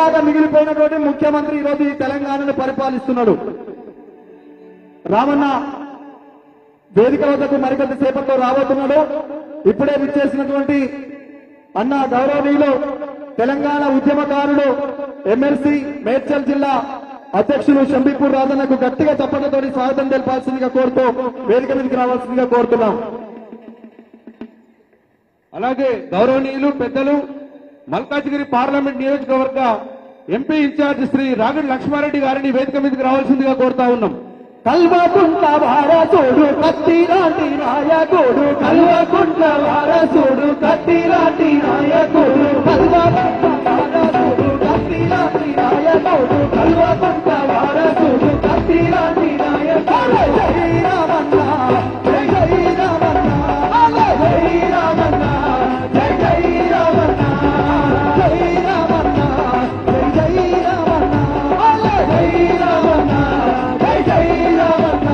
శిలలాగా మిగిలిపోయినటువంటి ముఖ్యమంత్రి ఈరోజు ఈ తెలంగాణను పరిపాలిస్తున్నాడు. రామన్న వేదిక వద్దకు మరికొద్ది సేపట్లో రాబోతున్నాడు. ఇప్పుడే విచ్చేసినటువంటి అన్న గౌరవనీయులు తెలంగాణ ఉద్యమకారుడు ఎమ్మెల్సీ మేడ్చల్ జిల్లా అధ్యక్షులు షంబీపూర్ రాజన్నకు గట్టిగా చప్పట్లతో స్వాగతం తెలపాల్సిందిగా కోరుతూ వేదిక మీదకి రావాల్సిందిగా కోరుతున్నాం. అలాగే గౌరవనీయులు పెద్దలు మల్కాజ్గిరి పార్లమెంట్ నియోజకవర్గ ఎంపీ ఇన్ఛార్జ్ శ్రీ రాగడి లక్ష్మారెడ్డి గారిని వేదిక మీదకి రావాల్సిందిగా కోరుతా ఉన్నాం. కల్వకుంట్ల వారసుడు కత్తిలాంటి నాయకుడు, కల్వకుంట్ల వారసుడు కత్తిలాంటి నాయకుడు, కల్వకుంట్ల వారసుడు కత్తిలాంటి నాయకుడు, కల్వకుంట్ల వారసుడు కత్తిలాంటి నాయకుడు. జై రామన్న జై జై రామన్న, జై రామన్న జై జై రామన్న, జై రామన్న జై జై రామన్న, జై రామన్న జై జై రామన్న.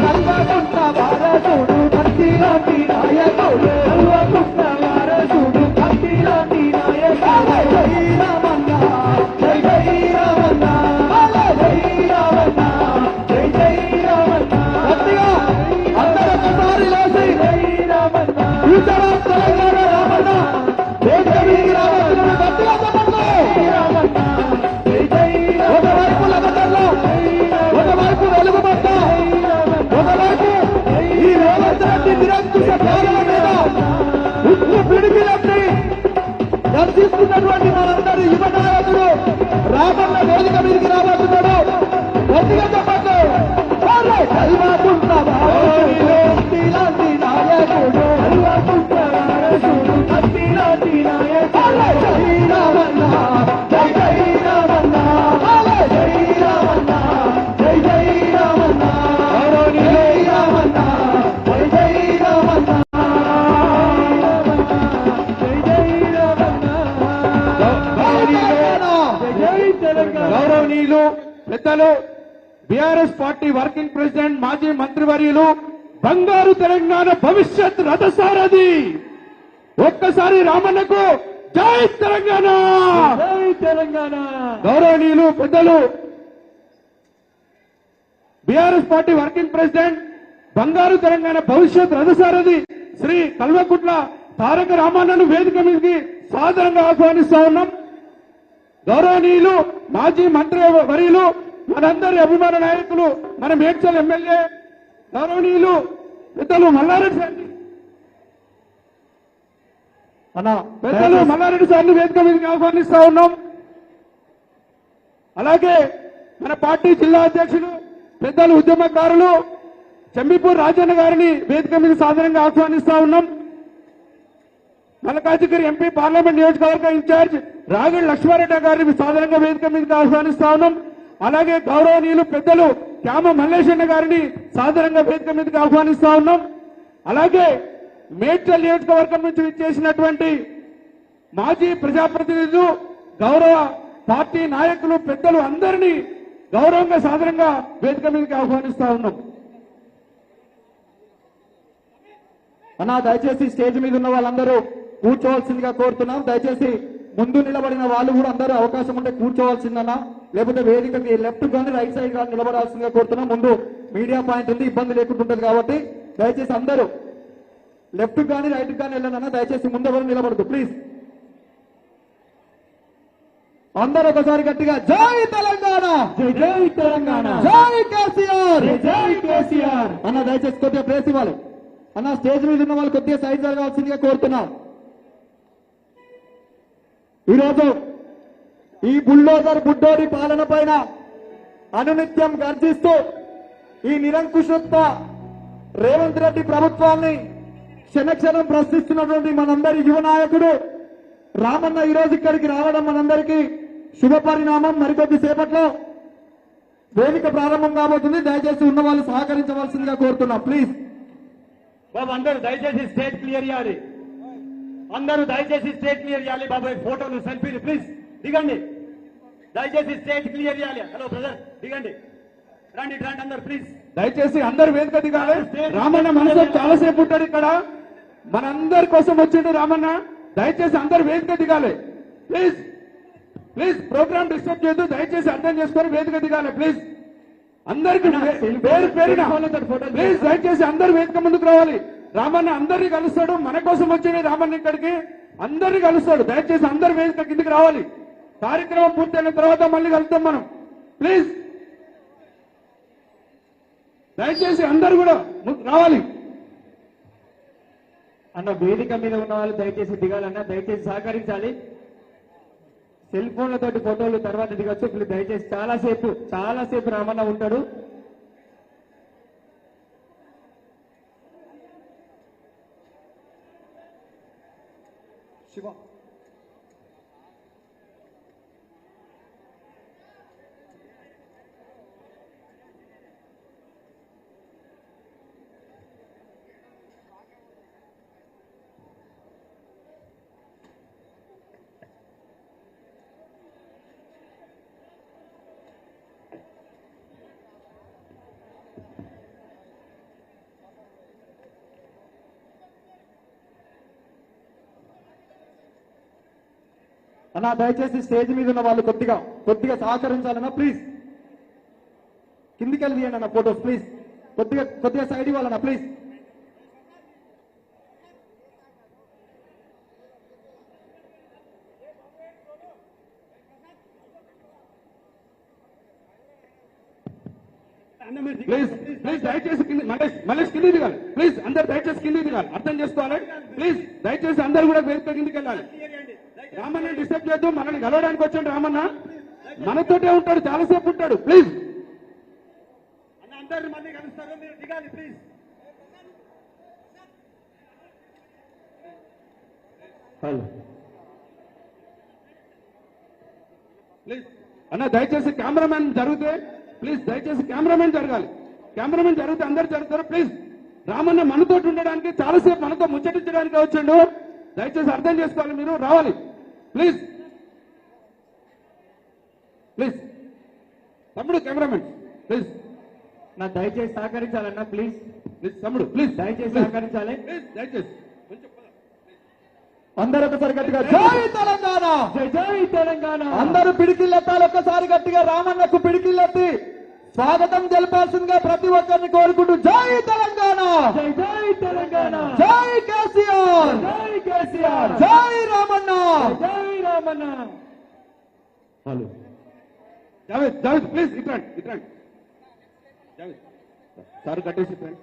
కల్వకుంట్ల వారసుడు కత్తిలాంటి నాయకుడు, కల్వకుంట్ల వారసుడు కత్తిలాంటి నాయకుడు. జై రామన్న జై జై రామన్న, జై రామన్న జై జై రామన్న. గట్టిగా అందరూ ఒకసారి లేచి జై రామన్న కూర్చోరా తెలంగాణ రామన్న వేదిక మీదకి రావాల్సిన గట్టిగా చెప్పండి. రామన్న జై జై ఒకవైపు లగదల్లో, ఒకవైపు వెలుగుబట్ట, ఒకవైపు ఈ రేవంత్ రెడ్డి నిరంకుశ పాలన మీద ఉప్పు పిడికిలన్నీ దర్శిస్తున్నటువంటి మనందరి యువ నాయకుడు రామన్న వేదిక మీదకి రాబోతున్నాడు. గట్టిగా చెప్పండి. కల్వకుంట్ల వారసుడు కత్తిలాంటి నాయకుడు, కల్వకుంట్ల వారసుడు కత్తిలాంటి నాయకుడు. జై రామన్న జై జై రామన్న, జై రామన్న జై జై రామన్న, జై రామన్న జై జై రామన్న, జై జై రామన్న. జై తెలంగాణ. గౌరవనీయులు పెద్దలు బీఆర్ఎస్ పార్టీ వర్కింగ్ ప్రెసిడెంట్ మాజీ మంత్రివర్యులు బంగారు తెలంగాణ భవిష్యత్ రథసారథి ఒక్కసారి రామన్నకు జై తెలంగాణ. జై తెలంగాణ. గౌరవనీయులు పెద్దలు బీఆర్ఎస్ పార్టీ వర్కింగ్ ప్రెసిడెంట్ బంగారు తెలంగాణ భవిష్యత్ రథసారథి శ్రీ కల్వకుంట్ల తారక రామన్నను వేదిక మీదకి సాదరంగా ఆహ్వానిస్తా ఉన్నాం. గౌరవనీయులు మాజీ మంత్రి వర్యులు మనందరి అభిమాన నాయకులు మన మేడ్చల్ ఎమ్మెల్యే గౌరవనీయులు పెద్దలు మల్లారెడ్డి సార్ని మల్లారెడ్డి సార్ని వేదిక మీదకి ఆహ్వానిస్తా ఉన్నాం. అలాగే మన పార్టీ జిల్లా అధ్యక్షులు పెద్దలు ఉద్యమకారులు చంబీపూర్ రాజన్న గారిని వేదిక మీద సాధారణంగా ఆహ్వానిస్తా ఉన్నాం. మల్కాజ్గిరి ఎంపీ పార్లమెంట్ నియోజకవర్గ ఇన్ఛార్జ్ రాగడి లక్ష్మారెడ్డి గారిని సాధారణంగా వేదిక మీదకి ఆహ్వానిస్తా ఉన్నాం. అలాగే గౌరవనీయులు పెద్దలు క్యామ మల్లేశన్న గారిని సాధారణంగా వేదిక మీదకి ఆహ్వానిస్తా ఉన్నాం. అలాగే మేడ్చల్ నియోజకవర్గం నుంచి విచ్చేసినటువంటి మాజీ ప్రజాప్రతినిధులు గౌరవ పార్టీ నాయకులు పెద్దలు అందరినీ గౌరవంగా సాధారణంగా వేదిక మీదకి ఆహ్వానిస్తా ఉన్నాం. అన్నా దయచేసి స్టేజ్ మీద ఉన్న వాళ్ళందరూ కూర్చోవలసిందిగా కోరుతున్నాం. దయచేసి ముందు నిలబడిన వాళ్ళు కూడా అందరూ అవకాశం ఉంటే కూర్చోవాల్సిందన్నా, లేకపోతే వేదికకి లెఫ్ట్ కానీ రైట్ సైడ్ కానీ నిలబడాల్సిందిగా కోరుతున్నాం. ముందు మీడియా పాయింట్ ఉంది, ఇబ్బంది లేకుండా ఉంటుంది కాబట్టి దయచేసి అందరూ లెఫ్ట్ కానీ రైట్ కానీ వెళ్ళనన్నా దయచేసి ముందు ఎవరు నిలబడదు ప్లీజ్. అందరూ ఒకసారి గట్టిగా జై తెలంగాణ, జై జై తెలంగాణ, జై కేసీఆర్, జై కేసీఆర్ అన్న దయచేసి కొద్దిగా ప్లేస్ ఇవ్వాలి. అన్న స్టేజ్ మీద ఉన్న వాళ్ళు కొద్దిగా సైడ్ జరగాల్సిందిగా కోరుతున్నాం. ఈరోజు ఈ బుల్డోజర్ బుడ్డోడి పాలన పైన అనునిత్యం గర్జిస్తూ ఈ నిరంకుశత్వ రేవంత్ రెడ్డి ప్రభుత్వాన్ని క్షణక్షణం ప్రశ్నిస్తున్నటువంటి మనందరి యువ నాయకుడు రామన్న ఈరోజు ఇక్కడికి రావడం మనందరికీ శుభ పరిణామం. మరికొద్ది సేపట్లో వేదిక ప్రారంభం కాబోతుంది. దయచేసి ఉన్న వాళ్ళు సహకరించవలసిందిగా కోరుతున్నాం ప్లీజ్. బాబు అందరూ దయచేసి స్టేజ్ క్లియర్ చేయాలి. అందరూ దయచేసి స్టేజ్ క్లియర్ చేయాలి. బాబాయ్ ఫోటోలు సెల్ఫీలు ప్లీజ్ దిగండి. దయచేసి స్టేజ్ క్లియర్ చేయాలి. హలో బ్రదర్ దిగండి, రండి రండి అందరు ప్లీజ్. దయచేసి అందరు వేదిక దిగాలి. రామన్న మనసు చాలాసేపు ఉంటాడు ఇక్కడ, మనందరి కోసం వచ్చిండు రామన్న. దయచేసి అందరు వేదిక దిగాలి ప్లీజ్. ప్లీజ్ ప్రోగ్రామ్ డిస్టర్బ్ చేయొద్దు, దయచేసి అర్థం చేసుకొని వేదిక దిగాలి ప్లీజ్. అందరికి పేరు పేరున ప్లీజ్ దయచేసి అందరు వేదిక ముందుకు రావాలి. రామన్న అందరినీ కలుస్తాడు, మన కోసం వచ్చిన రామన్న ఇక్కడికి అందరినీ కలుస్తాడు. దయచేసి అందరు వేదిక కిందికి రావాలి. కార్యక్రమం పూర్తయిన తర్వాత మళ్ళీ కలుద్దాం మనం. ప్లీజ్ దయచేసి అందరు కూడా రావాలి. అన్న వేదిక మీద ఉన్న వాళ్ళు దయచేసి దిగాలన్నా, దయచేసి సహకరించాలి. సెల్ ఫోన్లతోటి ఫోటోలు తర్వాత దిగొచ్చు. ప్లీజ్ దయచేసి చాలాసేపు రామన్న ఉంటాడు. శివ అన్నా దయచేసి స్టేజ్ మీద ఉన్న వాళ్ళు కొద్దిగా సహకరించాలన్నా ప్లీజ్. కిందికి వెళ్ళి తీయండి అన్న ఫోటోస్ ప్లీజ్. కొద్దిగా సైడ్ ఇవ్వాలన్నా ప్లీజ్. ప్లీజ్ ప్లీజ్ దయచేసి మలేష్ కింది దిగాలి ప్లీజ్. అందరు దయచేసి కింది దిగాలి, అర్థం చేసుకోవాలి ప్లీజ్. దయచేసి అందరు కూడా వేదిక కిందికి వెళ్ళాలి. రామన్న డిస్టర్బ్ చేయొద్దు, మనల్ని కలవడానికి వచ్చాడు రామన్న, మనతోటే ఉంటాడు, చాలాసేపు ఉంటాడు. ప్లీజ్ అందరు మళ్ళీ కలుస్తారు, మీరు దిగాలి ప్లీజ్. ప్లీజ్ అన్న దయచేసి కెమెరామెన్ జరిగితే ప్లీజ్, దయచేసి కెమెరామెన్ జరగాలి. కెమెరామెన్ జరిగితే అందరు జరుగుతారు ప్లీజ్. రామన్న మనతోటి ఉండడానికి చాలాసేపు మనతో ముచ్చటించడానికి వచ్చాడు. దయచేసి అర్థం చేసుకోవాలి, మీరు రావాలి ప్లీజ్. ప్లీజ్ తమ్ముడు కెమెరామెన్ ప్లీజ్ నా దయచేసి సహకరించాలన్నా ప్లీజ్. ప్లీజ్ తమ్ముడు ప్లీజ్ దయచేసి సహకరించాలి ప్లీజ్. దయచేసి అందరూ ఒకసారి గట్టిగా జై తెలంగాణ, జై తెలంగాణ. అందరూ పిడికిల్లెత్తాలి. ఒక్కసారి గట్టిగా రామన్నకు పిడికిల్లెత్తి స్వాగతం తెలపాల్సిందిగా ప్రతి ఒక్కరిని కోరుకుంటూ జై తెలంగాణ, జై తెలంగాణ, జై కేసీఆర్, జై కేసీఆర్, జై రామన్న, జై రామన్న. జావేద్ ప్లీజ్ ఇట్రండి జావేద్ సార్ కట్టేసి ఇట్రండి.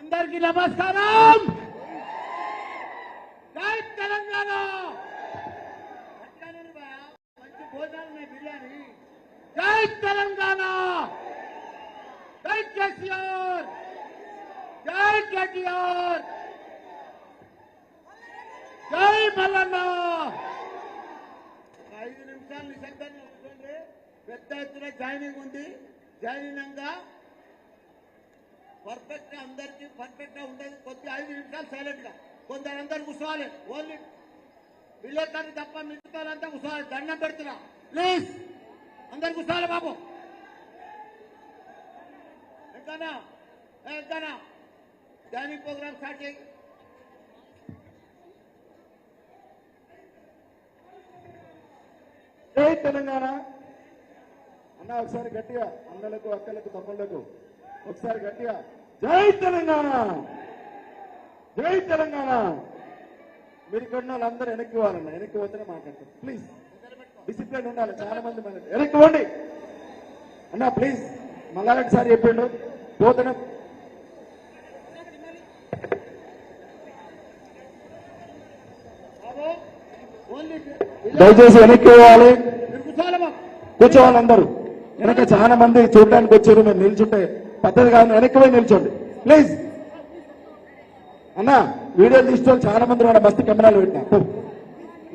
అందరికీ నమస్కారం. జై తెలంగాణ. మంచి భోజనాలు బిర్యానీ. జై తెలంగాణ, జై కేసీఆర్, జై కేటీఆర్, జై మల్లన్న. 5 నిమిషాలు నిశ్శబ్దంగా ఉంటుంది. పెద్ద ఎత్తున జాయినింగ్ ఉంది. జాయినింగ్ పర్ఫెక్ట్ గా అందరికి పర్ఫెక్ట్ గా ఉండదు. కొద్ది 5 నిమిషాలు సైలెంట్ గా కొందరు అందరు కూర్చోవాలి. ఓన్లీ విలేకరు తప్ప మిగతాలంతా కూర్చోవాలి. దండం పెడుతున్నా ప్లీజ్, అందరు కూర్చోవాలి బాబు. ఎంతనా జాయినింగ్ ప్రోగ్రామ్ స్టార్ట్ చేయి. జై తెలంగాణ అన్న. ఒకసారి గట్టిగా అన్నలకు, అక్కలకు, తమ్ముళ్లకు ఒకసారి గట్టిగా జై తెలంగాణ, జై తెలంగాణ. మీరు ఇక్కడ ఉన్న వాళ్ళందరూ వెనక్కి పోవాలన్న, వెనక్కి పోతేనే మాట్లాడతారు ప్లీజ్. డిసిప్లిన్ ఉండాలి. చాలా మంది వెనక్కి పోండి అన్న ప్లీజ్. మల్లారెడ్డి సార్ చెప్పిండు పోతేనే దయచేసి వెనక్కి పోవాలి, కూర్చోవాలి అందరూ. వెనక చాలా మంది చూడడానికి వచ్చారు, మీరు నిల్చుంటే పద్ధతి కాదు, వెనక్కి పోయి నిల్చోండి ప్లీజ్. అన్న వీడియోలు తీసుకోవాలి, చాలా మంది కూడా మస్తు కెమెరాలు పెట్టినా,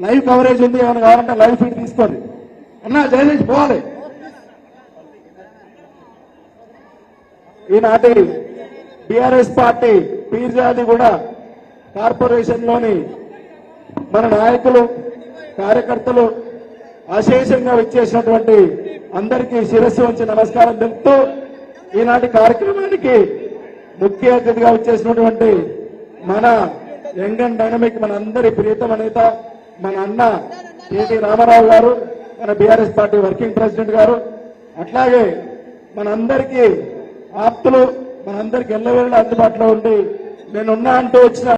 లైవ్ కవరేజ్ ఉంది, ఏమైనా కావాలంటే లైవ్ ఫీడ్ తీసుకోండి. అన్న దయచేసి పోవాలి. ఈనాటి టిఆర్ఎస్ పార్టీ పీర్జాది కూడా కార్పొరేషన్ లోని మన నాయకులు కార్యకర్తలు అశేషంగా విచ్చేసినటువంటి అందరికీ శిరస్సు వంచి నమస్కారం తెలుపుతూ ఈనాటి కార్యక్రమానికి ముఖ్య అతిథిగా వచ్చేసినటువంటి మన యంగ్ అండ్ డైనమిక్ మన అందరి ప్రియతమ నేత మన అన్న కేటీ రామారావు గారు, మన బీఆర్ఎస్ పార్టీ వర్కింగ్ ప్రెసిడెంట్ గారు, అట్లాగే మనందరికీ ఆప్తులు, మనందరికి ఎల్లవేళ అందుబాటులో ఉండి నేనున్నా అంటూ వచ్చిన